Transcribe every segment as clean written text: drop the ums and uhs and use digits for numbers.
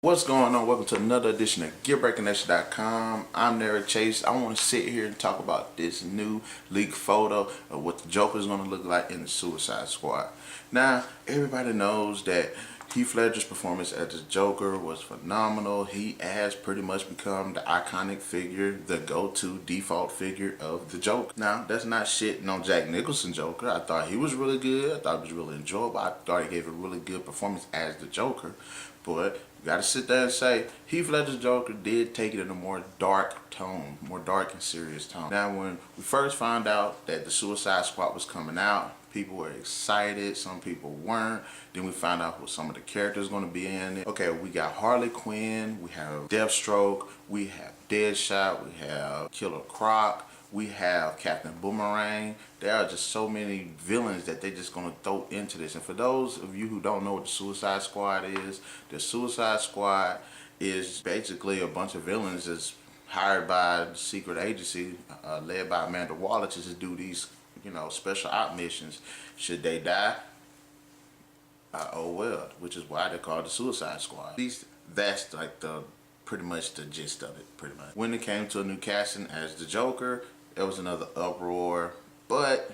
What's going on? Welcome to another edition of gearbreaking.com. I'm Narik Chase. I want to sit here and talk about this new leaked photo of what the Joker is going to look like in the Suicide Squad. Now, everybody knows that Heath Ledger's performance as the Joker was phenomenal. He has pretty much become the iconic figure, the go-to default figure of the Joker. Now, that's not shitting on Jack Nicholson's Joker. I thought he was really good. I thought he was really enjoyable. I thought he gave a really good performance as the Joker. But you gotta sit there and say, Heath Ledger's Joker did take it in a more dark tone, more dark and serious tone. Now, when we first found out that the Suicide Squad was coming out, people were excited, some people weren't. Then we found out what some of the characters going to be in it. Okay, we got Harley Quinn, we have Deathstroke, we have Deadshot, we have Killer Croc, we have Captain Boomerang. There are just so many villains that they're just going to throw into this. And for those of you who don't know what the Suicide Squad is, the Suicide Squad is basically a bunch of villains that's hired by the secret agency led by Amanda Waller to just do these, special op missions. Should they die? Oh well, which is why they're called the Suicide Squad. At least that's like pretty much the gist of it, pretty much. When it came to a new casting as the Joker, there was another uproar, but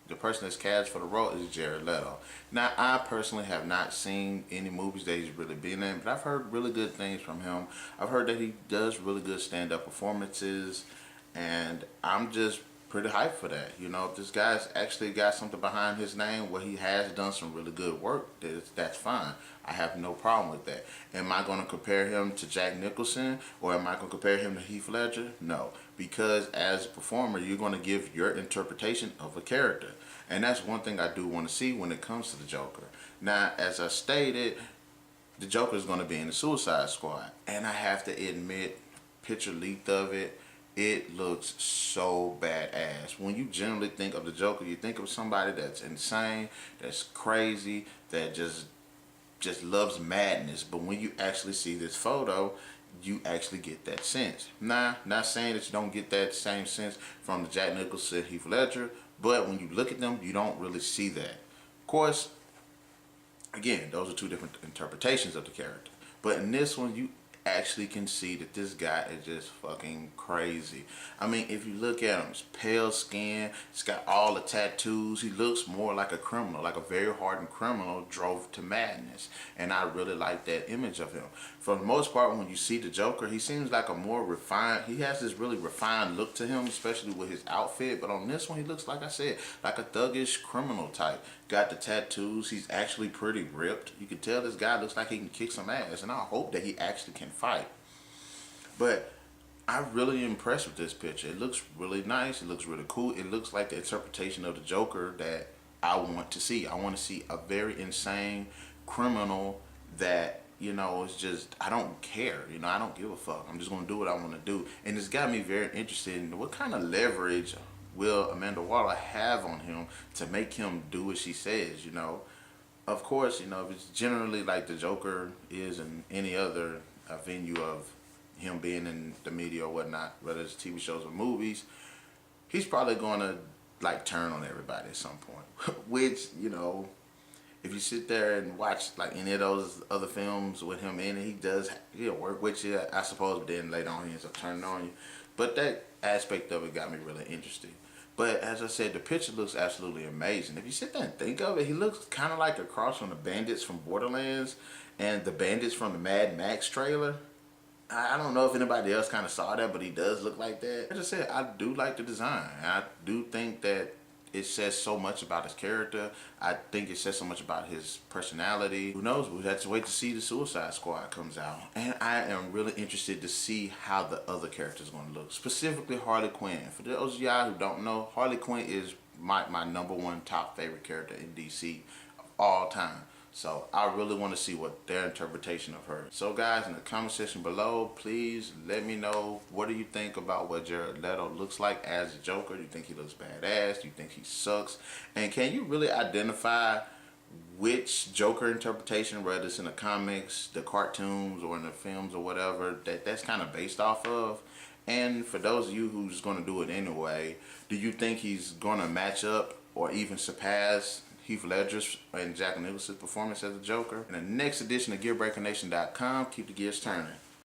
the person that's cast for the role is Jared Leto. Now, I personally have not seen any movies that he's really been in, but I've heard really good things from him. I've heard that he does really good stand-up performances, and I'm just pretty hyped for that. If this guy's actually got something behind his name where he has done some really good work, that's fine. I have no problem with that. Am I going to compare him to Jack Nicholson, or am I going to compare him to Heath Ledger? No, because as a performer, you're going to give your interpretation of a character. And that's one thing I do want to see when it comes to the Joker. Now, as I stated, the Joker is going to be in the Suicide Squad. And I have to admit, picture leaked of it, it looks so badass. When you generally think of the Joker, you think of somebody that's insane, that's crazy, that just loves madness. But when you actually see this photo, you actually get that sense. Nah, not saying that you don't get that same sense from the Jack Nicholson, Heath Ledger, but when you look at them, you don't really see that. Of course, again, those are two different interpretations of the character. But in this one, you actually can see that this guy is just fucking crazy. I mean, if you look at him, he's pale skin, he's got all the tattoos, he looks more like a criminal, like a very hardened criminal drove to madness. And I really like that image of him. For the most part, when you see the Joker, he seems like a more refined, he has this really refined look to him, especially with his outfit. But on this one, he looks, like I said, like a thuggish criminal type. Got the tattoos, he's actually pretty ripped. You can tell this guy looks like he can kick some ass, and I hope that he actually can fight. But I'm really impressed with this picture. It looks really nice, it looks really cool. It looks like the interpretation of the Joker that I want to see. I want to see a very insane criminal that, it's just, I don't care, I don't give a fuck. I'm just gonna do what I want to do. And it's got me very interested in what kind of leverage will Amanda Waller have on him to make him do what she says. Of course, if it's generally like the Joker is in any other venue of him being in the media or whatnot, whether it's TV shows or movies, he's probably going to like turn on everybody at some point. Which, if you sit there and watch like any of those other films with him in it, he does, work with you, I suppose, but then later on he ends up turning on you. But that aspect of it got me really interested. But as I said, the picture looks absolutely amazing. If you sit there and think of it, he looks kind of like a cross from the bandits from Borderlands and the bandits from the Mad Max trailer. I don't know if anybody else kind of saw that, but he does look like that. As I said, I do like the design. I do think that it says so much about his character. I think it says so much about his personality. Who knows? We'll have to wait to see the Suicide Squad comes out. And I am really interested to see how the other characters are going to look. Specifically Harley Quinn. For those of y'all who don't know, Harley Quinn is my #1 top favorite character in DC of all time. So I really want to see what their interpretation of her. So guys, in the comment section below, please let me know, what do you think about what Jared Leto looks like as a Joker? Do you think he looks badass? Do you think he sucks? And can you really identify which Joker interpretation, whether it's in the comics, the cartoons, or in the films or whatever, that's kind of based off of? And for those of you who's going to do it anyway, do you think he's going to match up or even surpass Heath Ledger's and Jack Nicholson's performance as the Joker. In the next edition of gearbreakingnation.com, keep the gears turning.